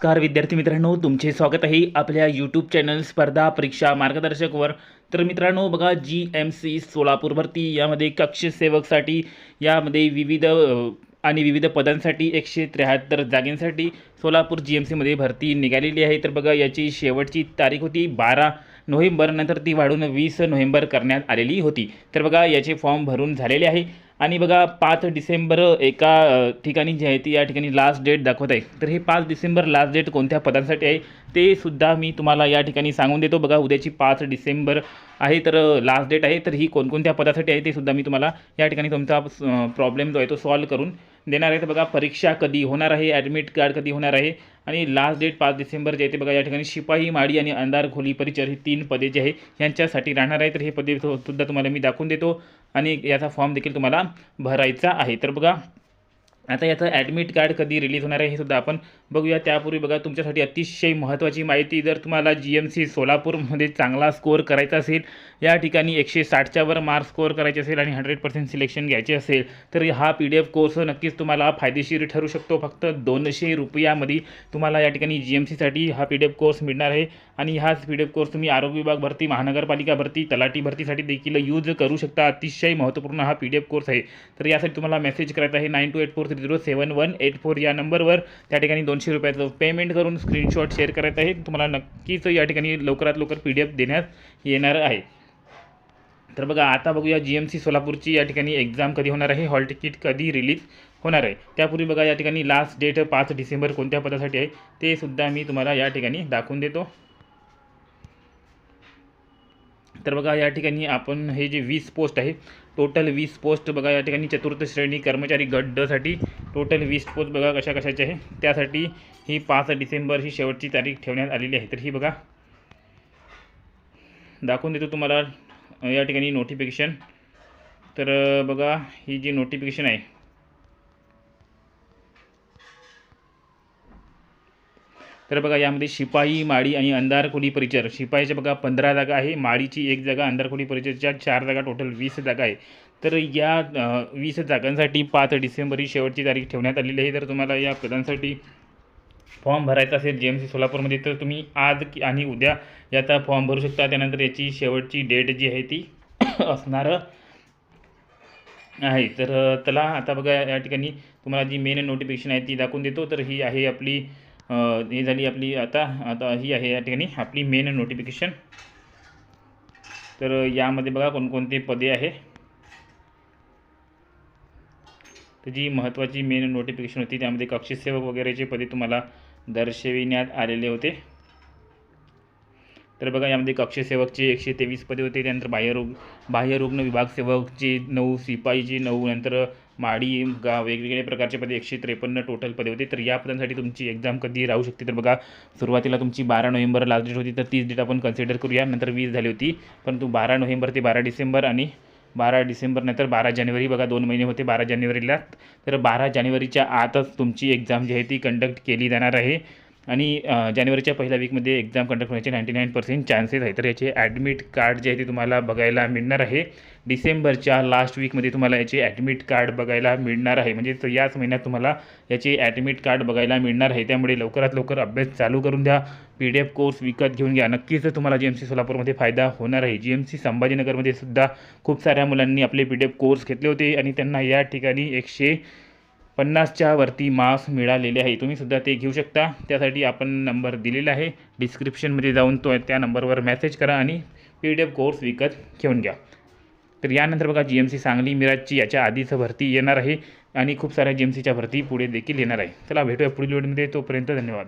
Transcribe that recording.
नमस्कार विद्यार्थी मित्रांनो, तुमचे स्वागत आहे आपल्या यूट्यूब चॅनल स्पर्धा परीक्षा मार्गदर्शकवर। तर मित्रांनो बघा, GMC सोलापूर भरती यामध्ये कक्ष सेवकसाठी यामध्ये विविध पदांसाठी 173 जागांसाठी सोलापूर GMC मध्ये भरती निघालेली आहे। तर बघा, याची शेवटची तारीख होती 12 नोव्हेंबर, नंतर ती वाढून 20 नोव्हेंबर करण्यात आलेली होती। तर बघा, याचे फॉर्म भरून झालेले आहे आणि बघा 5 डिसेंबर एका ठिकाणी जी आहे ती या ठिकाणी लास्ट डेट दाखवत आहे। तर हे 5 डिसेंबर लास्ट डेट कोणत्या पदांसाठी आहे ते सुद्धा मी तुम्हाला या ठिकाणी सांगून देतो। बघा, उद्याची 5 डिसेंबर आहे, तर लास्ट डेट आहे। तर ही कोणकोणत्या पदासाठी आहे ते सुद्धा मी तुम्हाला या ठिकाणी तुमचा प्रॉब्लेम जो आहे तो सॉल्व करून देणार आहे। तर बघा, परीक्षा कधी होणार आहे, ॲडमिट कार्ड कधी होणार आहे आणि लास्ट डेट 5 डिसेंबर जे आहे ते बघा, या ठिकाणी शिपाई, माडी आणि अंधार खोली परिचर ही 3 पदे जे आहे यांच्यासाठी राहणार आहे। तर हे पदे सुद्धा तुम्हाला मी दाखवून देतो आणि याचा फॉर्म देखील तुम्हाला भरायचा आहे। तर बघा, आता याचं ॲडमिट कार्ड कधी रिलीज होणार आहे हे सुद्धा आपण बघूया। त्यापूर्वी बघा, तुमच्यासाठी अतिशय महत्त्वाची माहिती, जर तुम्हाला GMC सोलापूरमध्ये चांगला स्कोअर करायचा असेल, या ठिकाणी 160च्या वर मार्क्स स्कोअर करायचे असेल आणि 100% सिलेक्शन घ्यायचे असेल, तर हा PDF कोर्स नक्कीच तुम्हाला फायदेशीर ठरू शकतो। फक्त 200 रुपयामध्ये तुम्हाला या ठिकाणी GMCसाठी हा PDF कोर्स मिळणार आहे आणि हाच PDF कोर्स तुम्ही आरोग्य विभाग भरती, महानगरपालिका भरती, तलाठी भरतीसाठी देखील यूज करू शकता। अतिशय महत्त्वपूर्ण हा PDF कोर्स आहे। तर यासाठी तुम्हाला मेसेज करायचा आहे 9284307184 या नंबरवर। त्या ठिकाणी 200 रुपयाचं पेमेंट करून स्क्रीनशॉट शेअर करायचं आहे। तुम्हाला नक्कीच या ठिकाणी लवकरात लवकर PDF देण्यात येणार आहे। तर बघा, आता बघूया GMC सोलापूरची या ठिकाणी एक्झाम कधी होणार आहे, हॉल तिकीट कधी रिलीज होणार आहे। त्यापूर्वी बघा, या ठिकाणी लास्ट डेट 5 डिसेंबर कोणत्या पदासाठी आहे ते सुद्धा मी तुम्हाला या ठिकाणी दाखवून देतो। तर बघा, या ठिकाणी आपण हे जे 20 पोस्ट आहे, टोटल 20 पोस्ट बघा, या ठिकाणी चतुर्थ श्रेणी कर्मचारी गट ड साठी टोटल 20 पोस्ट बघा कशा कशाचे आहे। त्यासाठी ही 5 डिसेंबर ही शेवटची तारीख ठेवण्यात आलेली आहे। तर ही बघा दाखवून देतो तुम्हाला या ठिकाणी नोटिफिकेशन। तर बघा, ही जी नोटिफिकेशन आहे, तर बघा यामध्ये शिपाई, माडी आणि अंधार खोली परिचर, शिपाईच्या बघा 15 जागा आहे, माडीची 1 जागा, अंधार खोली परिचरच्या 4 जागा, टोटल 20 जागा आहे। तर या 20 जागांसाठी 5 डिसेंबर ही शेवटची तारीख ठेवण्यात आलेली आहे। तर तुम्हाला या पदांसाठी फॉर्म भरायचा असेल GMC सोलापूरमध्ये, तर तुम्ही आज आणि उद्या याचा फॉर्म भरू शकता। त्यानंतर याची शेवटची डेट जी आहे ती असणार आहे। तर चला, आता बघा या ठिकाणी तुम्हाला जी मेन नोटिफिकेशन आहे ती दाखवून देतो। तर ही आहे आपली ही झाली आपली आता ही आहे या ठिकाणी आपली मेन नोटिफिकेशन। तर यामध्ये बघा कोणकोणते पदे आहे, तर जी महत्त्वाची मेन नोटिफिकेशन होती त्यामध्ये कक्षसेवक वगैरेचे पदे तुम्हाला दर्शविण्यात आलेले होते। तर बघा, यामध्ये कक्षसेवकचे 123 पदे होते, त्यानंतर बाह्यरुग्ण विभाग सेवकचे 9, शिपाईचे 9, नंतर माडी वेगवेगळ्या प्रकारचे पदे 153 टोटल पदे होते। तर या पदांसाठी तुमची एक्झाम कधी राहू शकते, तर बघा सुरुवातीला तुमची 12 नोव्हेंबर लास्ट डेट होती, तर 30 डेट आपण कन्सिडर करूया, नंतर 20 झाली होती, परंतु 12 नोव्हेंबर ते 12 डिसेंबर आणि 12 डिसेंबर नंतर 12 जानेवारी बघा 2 महिने होते 12 जानेवारीला। तर 12 जानेवारीच्या आतच तुमची एक्झाम जी आहे ती कंडक्ट केली जाणार आहे आणि जानेवारीच्या पहिल्या वीकमध्ये एक्झाम कंडक्ट होण्याचे 99% चान्सेस आहे। तर याचे ॲडमिट कार्ड जे आहे ते तुम्हाला बघायला मिळणार आहे डिसेंबरच्या लास्ट वीकमध्ये, तुम्हाला याचे ॲडमिट कार्ड बघायला मिळणार आहे। म्हणजे याच महिन्यात तुम्हाला याचे ॲडमिट कार्ड बघायला मिळणार आहे। त्यामुळे लवकरात लवकर अभ्यास चालू करून द्या, PDF कोर्स विकत घेऊन घ्या। नक्कीच तुम्हाला GMC सोलापूरमध्ये फायदा होणार आहे। GMC संभाजीनगरमध्ये सुद्धा खूप साऱ्या मुलांनी आपले PDF कोर्स घेतले होते आणि त्यांना या ठिकाणी 150च्या वरती मार्क्स मिळालेले आहे। तुम्ही सुद्धा ते घेऊ शकता। त्यासाठी आपण नंबर दिलेला आहे डिस्क्रिप्शनमध्ये, जाऊन त्या नंबरवर मेसेज करा आणि PDF कोर्स विकत घेऊन घ्या। तर यानंतर बघा, GMC सांगली मिराजची याच्या आधीच भरती येणार आहे आणि खूप साऱ्या GMCच्या भरती पुढे देखील येणार आहे। चला भेटूया पुढील व्हिडिओमध्ये, तोपर्यंत धन्यवाद।